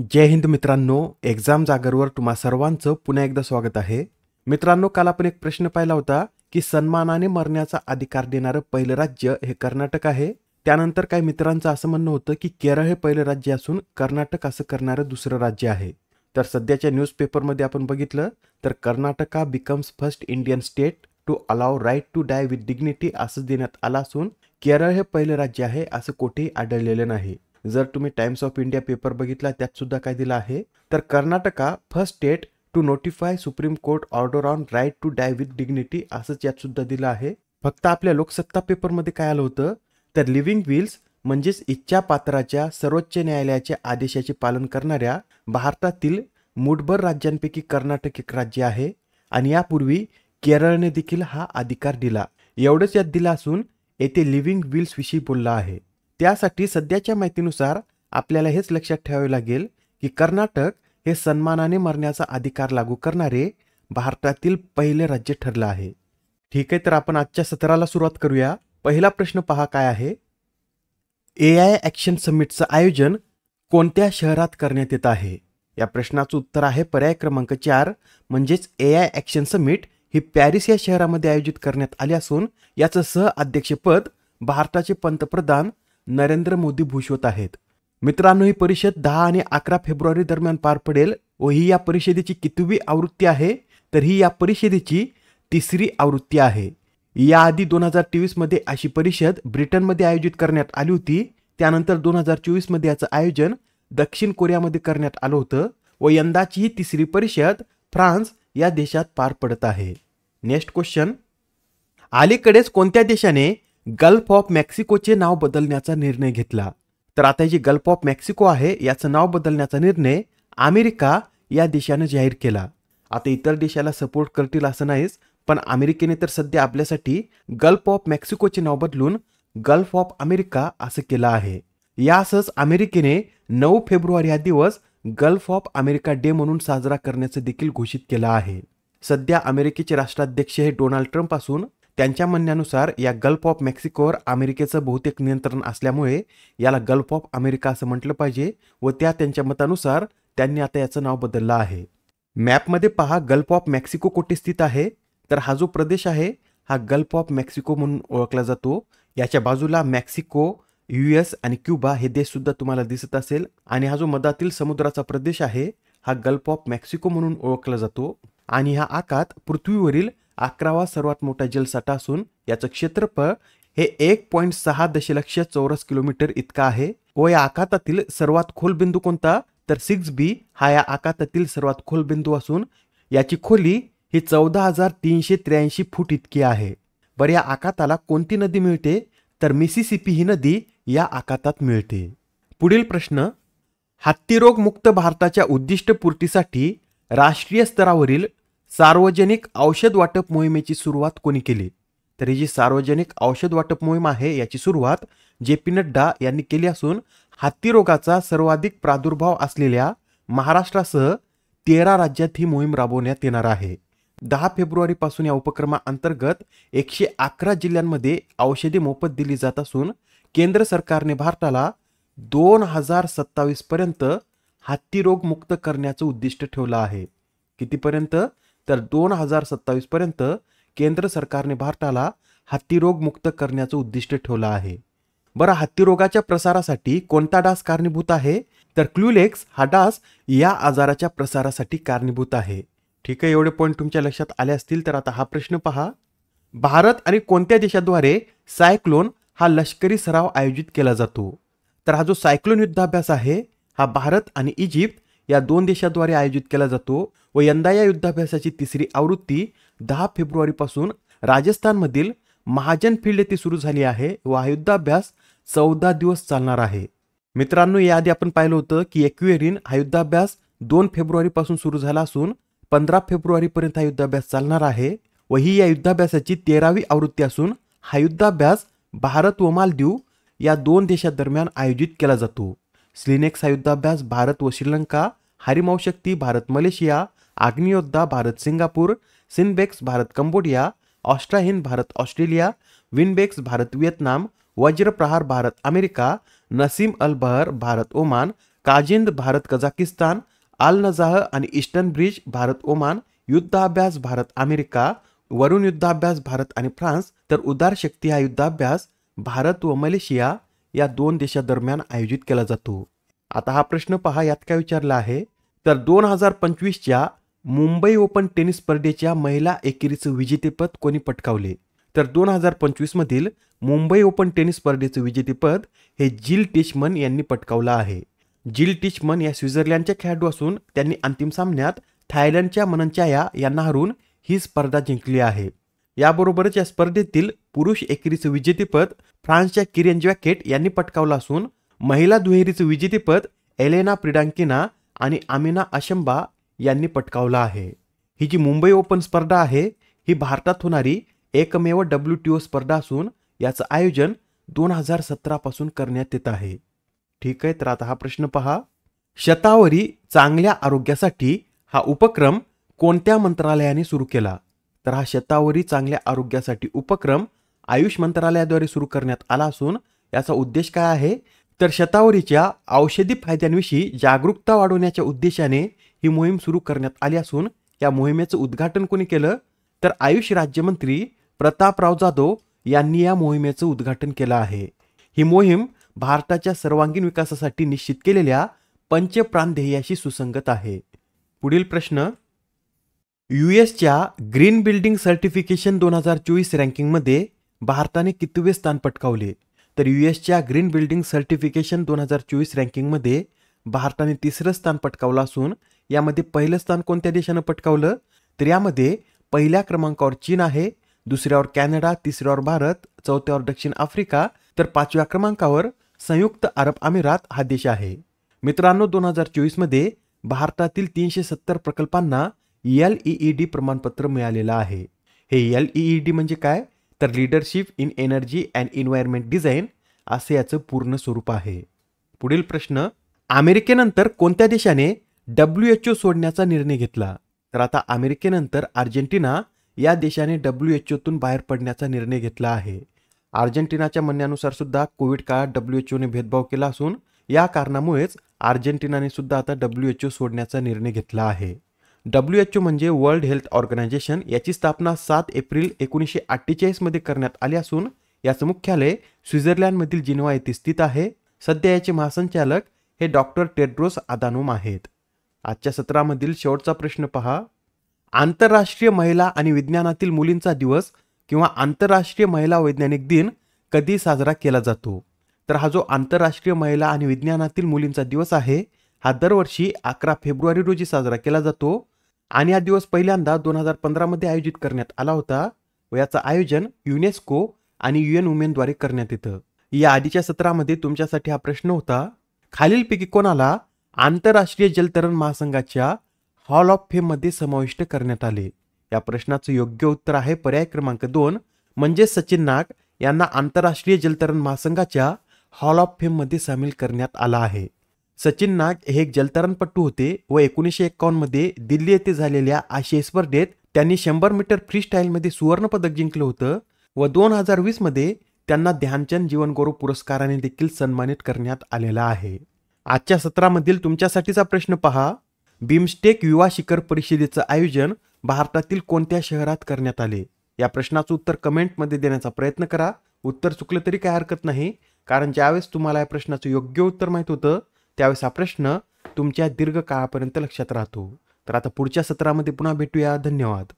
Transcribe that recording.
जय हिंद मित्रांनो, एक्झाम जागरवर तुम्हा सर्वांचं पुन्हा एकदा स्वागत आहे. मित्रांनो, काल आपण एक प्रश्न पाहिला होता की सन्मानाने मरण्याचा अधिकार देणारं पहिलं राज्य हे कर्नाटक आहे. त्यानंतर काही मित्रांचं असं म्हणणं होतं की केरळ हे पहिलं राज्य असून कर्नाटक असं करणारं दुसरं राज्य आहे. तर सध्याच्या न्यूजपेपरमध्ये आपण बघितलं तर Karnataka becomes first Indian state to allow right to die with dignity असं देण्यात आलं असून केरळ हे पहिलं राज्य आहे असं कुठेही आढळलेलं नाही. जर तुम्ही टाइम्स ऑफ इंडिया पेपर बघितला त्यात सुद्धा काय दिलं आहे तर Karnataka first state to notify supreme court order on right to die with dignity असंच यात सुद्धा दिलं आहे. फक्त आपल्या लोकसत्ता पेपरमध्ये काय आलं होतं तर लिव्हिंग विल्स म्हणजेच इच्छा पात्राच्या सर्वोच्च न्यायालयाच्या आदेशाचे पालन करणाऱ्या भारतातील मूठभर राज्यांपैकी कर्नाटक एक राज्य आहे आणि यापूर्वी केरळने देखील हा अधिकार दिला. एवढंच यात दिलं असून येथे लिव्हिंग विल्स विषयी बोलला आहे. त्यासाठी सध्याच्या माहितीनुसार आपल्याला हेच लक्षात ठेवावे लागेल की कर्नाटक हे सन्मानाने मरण्याचा अधिकार लागू करणारे भारतातील पहिले राज्य ठरलं आहे. ठीक आहे, तर आपण आजच्या सत्राला सुरुवात करूया. पहिला प्रश्न पहा काय आहे. AI ॲक्शन समिटचं आयोजन कोणत्या शहरात करण्यात येत आहे? या प्रश्नाचं उत्तर आहे पर्याय क्रमांक 4 म्हणजेच AI ॲक्शन समिट ही पॅरिस या शहरामध्ये आयोजित करण्यात आले असून याचं सहअध्यक्षपद भारताचे पंतप्रधान नरेंद्र मोदी भूषवत आहेत. मित्रांनो, ही परिषद 10 आणि 11 फेब्रुवारी दरम्यान पार पडेल व ही या परिषदेची कितवी आवृत्ती आहे तर ही या परिषदेची तिसरी आवृत्ती आहे. याआधी 2023 मध्ये अशी परिषद ब्रिटनमध्ये आयोजित करण्यात आली होती. त्यानंतर 2024 मध्ये याचं आयोजन दक्षिण कोरियामध्ये करण्यात आलं होतं व यंदाची ही तिसरी परिषद फ्रान्स या देशात पार पडत आहे. Next question. अलीकडेच कोणत्या देशाने गल्फ ऑफ मेक्सिकोचे नाव बदलण्याचा निर्णय घेतला? तर आता जी गल्फ ऑफ मेक्सिको आहे याचं नाव बदलण्याचा निर्णय अमेरिका या देशाने जाहीर केला. आता इतर देशाला सपोर्ट करतील असं नाहीच, पण अमेरिकेने तर सध्या आपल्यासाठी गल्फ ऑफ मेक्सिकोचे नाव बदलून गल्फ ऑफ अमेरिका असं केलं आहे. यासच अमेरिकेने 9 फेब्रुवारी हा दिवस गल्फ ऑफ अमेरिका डे म्हणून साजरा करण्याचं देखील घोषित केलं आहे. सध्या अमेरिकेचे राष्ट्राध्यक्ष हे डोनाल्ड ट्रम्प असून त्यांच्या म्हणण्यानुसार या गल्फ ऑफ मेक्सिकोवर अमेरिकेचं बहुतेक नियंत्रण असल्यामुळे याला गल्फ ऑफ अमेरिका असं म्हटलं पाहिजे व त्यांच्या मतानुसार त्यांनी आता याचं नाव बदललं आहे. मॅपमध्ये पहा गल्फ ऑफ मेक्सिको कुठे स्थित आहे तर हा जो प्रदेश आहे हा गल्फ ऑफ मेक्सिको म्हणून ओळखला जातो. याच्या बाजूला मेक्सिको, US आणि क्युबा हे देश सुद्धा तुम्हाला दिसत असेल आणि हा जो मधातील समुद्राचा प्रदेश आहे हा गल्फ ऑफ मेक्सिको म्हणून ओळखला जातो आणि हा आखात पृथ्वीवरील 11वा सर्वात मोठा जलसाठा असून याचं क्षेत्रफळ हे 1.6 दशलक्ष चौरस किलोमीटर इतका आहे व या आखातातील सर्वात खोल बिंदू कोणता तर 6B हा या आखातातील सर्वात खोल बिंदू असून याची खोली ही 14,383 फूट इतकी आहे. बरं, या आखाताला कोणती नदी मिळते तर मिसिसिपी ही नदी या आखातात मिळते. पुढील प्रश्न. हत्तीरोग मुक्त भारताच्या उद्दिष्टपूर्तीसाठी राष्ट्रीय स्तरावरील सार्वजनिक औषध वाटप मोहिमेची सुरुवात कोणी केली? तर ही जी सार्वजनिक औषध वाटप मोहीम आहे याची सुरुवात JP नड्डा यांनी केली असून हत्तीरोगाचा सर्वाधिक प्रादुर्भाव असलेल्या महाराष्ट्रासह 13 राज्यात ही मोहीम राबवण्यात येणार आहे. 10 फेब्रुवारी पासून या उपक्रमाअंतर्गत 111 जिल्ह्यांमध्ये औषधे मोफत दिली जात असून केंद्र सरकारने भारताला 2027 पर्यंत हत्तीरोग मुक्त करण्याचं उद्दिष्ट ठेवलं आहे. कितीपर्यंत तर 2027 पर्यंत केंद्र सरकारने भारताला हत्तीरोग मुक्त करण्याचं उद्दिष्ट ठेवलं आहे. बरं, हत्तीरोगाच्या प्रसारासाठी कोणता डास कारणीभूत आहे तर क्ल्यूलेक्स हा डास या आजाराच्या प्रसारासाठी कारणीभूत आहे. ठीक आहे, एवढे पॉईंट तुमच्या लक्षात आले असतील. तर आता हा प्रश्न पहा. भारत आणि कोणत्या देशाद्वारे सायक्लोन हा लष्करी सराव आयोजित केला जातो? तर हा जो सायक्लोन युद्धाभ्यास आहे हा भारत आणि इजिप्त या 2 देशाद्वारे आयोजित केला जातो व यंदा या युद्धाभ्यासाची तिसरी आवृत्ती 10 फेब्रुवारी पासून राजस्थानमधील महाजन फील्ड येथे सुरू झाली आहे व हा युद्धाभ्यास 14 दिवस चालणार आहे. मित्रांनो, याआधी आपण पाहिलं होतं की एक्वेरिन हा युद्धाभ्यास 2 फेब्रुवारी पासून सुरू झाला असून 15 फेब्रुवारी पर्यंत हा युद्धाभ्यास चालणार आहे व ही या युद्धाभ्यासाची 13वी आवृत्ती असून हा युद्धाभ्यास भारत व मालदीव या 2 देशांदरम्यान आयोजित केला जातो. स्लिनेक्स हा युद्धाभ्यास भारत व Sri Lanka, Harimau Shakti Bharat Malaysia, Agniyoddha Bharat Singapore, CINBAX Bharat Cambodia, AUSTRAHIND Bharat Australia, VINBAX Bharat Vietnam, Vajraprahar Bharat America, Naseem Al Bahr Bharat Oman, KAZIND Bharat Kazakhstan, Al Najah आणि ईस्टर्न ब्रिज भारत ओमान, युद्धाभ्यास भारत अमेरिका, वरुण युद्धाभ्यास भारत आणि फ्रान्स, तर उदार शक्ती हा युद्धाभ्यास भारत व मलेशिया या 2 देशांदरम्यान आयोजित केला जातो. आता हा प्रश्न पहा, यात काय विचारला आहे, तर 2025च्या मुंबई ओपन टेनिस स्पर्धेच्या महिला एकेरीचं विजेतेपद कोणी पटकावले? तर 2025 मधील मुंबई ओपन टेनिस स्पर्धेचं विजेतेपद हे जिल टिचमन यांनी पटकावलं आहे. जिल टिचमन या स्वित्झर्लंडच्या खेळाडू असून त्यांनी अंतिम सामन्यात थायलंडच्या मननचाया यांना हरून ही स्पर्धा जिंकली आहे. याबरोबरच या स्पर्धेतील पुरुष एकेरीचं विजेतेपद फ्रान्सच्या किरेन ज्वॅकेट यांनी पटकावलं असून महिला दुहेरीचं विजेतेपद एलेना प्रिडांकिना आणि आमिना अशंबा यांनी पटकावलं आहे. ही जी मुंबई ओपन स्पर्धा आहे ही भारतात होणारी एकमेव WTO स्पर्धा असून याचं आयोजन 2017 पासून करण्यात येत आहे. ठीक आहे, तर आता हा प्रश्न पहा, शतावरी चांगल्या आरोग्यासाठी हा उपक्रम कोणत्या मंत्रालयाने सुरू केला? तर हा शतावरी चांगल्या आरोग्यासाठी उपक्रम आयुष मंत्रालयाद्वारे सुरू करण्यात आला असून याचा उद्देश काय आहे, तर शतावरीच्या औषधी फायद्यांविषयी जागरूकता वाढवण्याच्या उद्देशाने ही मोहीम सुरू करण्यात आली असून या मोहिमेचं उद्घाटन कोणी केलं, तर आयुष राज्यमंत्री प्रतापराव जाधव यांनी या मोहिमेचं उद्घाटन केलं आहे. ही मोहीम भारताच्या सर्वांगीण विकासासाठी निश्चित केलेल्या पंचप्राण ध्येयाशी सुसंगत आहे. पुढील प्रश्न, यूएसच्या ग्रीन बिल्डिंग सर्टिफिकेशन 2024 रँकिंगमध्ये भारताने कितवे स्थान पटकावले? तर यूएसच्या ग्रीन बिल्डिंग सर्टिफिकेशन 2024 रँकिंगमध्ये भारताने 3रं स्थान पटकावलं असून यामध्ये पहिलं स्थान कोणत्या देशानं पटकावलं? तर यामध्ये पहिल्या क्रमांकावर चीन आहे, दुसऱ्यावर कॅनडा, तिसऱ्यावर भारत, चौथ्यावर दक्षिण आफ्रिका, तर 5व्या क्रमांकावर संयुक्त अरब अमिरात हा देश आहे. मित्रांनो, 2024 मध्ये भारतातील 370 प्रकल्पांना LEED प्रमाणपत्र मिळालेलं आहे. हे LEED म्हणजे काय, तर leadership in energy and environment design असे याचं पूर्ण स्वरूप आहे. पुढील प्रश्न, अमेरिकेनंतर कोणत्या देशाने WHO सोडण्याचा निर्णय घेतला? तर आता अमेरिकेनंतर अर्जेंटिना या देशाने WHOतून बाहेर पडण्याचा निर्णय घेतला आहे. अर्जेंटिनाच्या म्हणण्यानुसार सुद्धा कोविड काळात WHOने भेदभाव केला असून या कारणामुळेच अर्जेंटिनाने सुद्धा आता WHO सोडण्याचा निर्णय घेतला आहे. WHO म्हणजे वर्ल्ड हेल्थ ऑर्गनायझेशन, याची स्थापना 7 एप्रिल 1948 मध्ये करण्यात आली असून याचं मुख्यालय स्वित्झर्लंडमधील जिनेव्हा येथे स्थित आहे. सध्या याचे महासंचालक हे डॉक्टर टेड्रोस अधानोम आहेत. आजच्या सत्रामधील शेवटचा प्रश्न पहा, आंतरराष्ट्रीय महिला आणि विज्ञानातील मुलींचा दिवस किंवा आंतरराष्ट्रीय महिला वैज्ञानिक दिन कधी साजरा केला जातो? तर हा जो आंतरराष्ट्रीय महिला आणि विज्ञानातील मुलींचा दिवस आहे हा दरवर्षी 11 फेब्रुवारी रोजी साजरा केला जातो आणि हा दिवस पहिल्यांदा 2015 मध्ये आयोजित करण्यात आला होता व याचं आयोजन युनेस्को आणि UN वुमेनद्वारे करण्यात येतं. या आधीच्या सत्रामध्ये तुमच्यासाठी हा प्रश्न होता, खालीलपैकी कोणाला आंतरराष्ट्रीय जलतरण महासंघाच्या हॉल ऑफ फेम मध्ये समाविष्ट करण्यात आले? या प्रश्नाचं योग्य उत्तर आहे पर्याय क्रमांक 2 म्हणजे सचिन नाग यांना आंतरराष्ट्रीय जलतरण महासंघाच्या हॉल ऑफ फेम मध्ये सामील करण्यात आला आहे. सचिन नाग हे एक जलतरणपटू होते व 1951 मध्ये दिल्ली येथे झालेल्या आशियाई स्पर्धेत त्यांनी 100 मीटर फ्री स्टाईलमध्ये सुवर्ण पदक जिंकलं होतं व 2020 मध्ये त्यांना ध्यानचंद जीवनगौरव पुरस्काराने देखील सन्मानित करण्यात आलेला आहे. आजच्या सत्रामधील तुमच्यासाठीचा प्रश्न पहा, बिमस्टेक युवा शिखर परिषदेचं आयोजन भारतातील कोणत्या शहरात करण्यात आले? या प्रश्नाचं उत्तर कमेंटमध्ये देण्याचा प्रयत्न करा. उत्तर चुकलं तरी काय हरकत नाही, कारण ज्यावेळेस तुम्हाला या प्रश्नाचं योग्य उत्तर माहित होतं त्यावेळेस हा प्रश्न तुमच्या दीर्घ काळापर्यंत लक्षात राहतो. तर आता पुढच्या सत्रामध्ये पुन्हा भेटूया. धन्यवाद.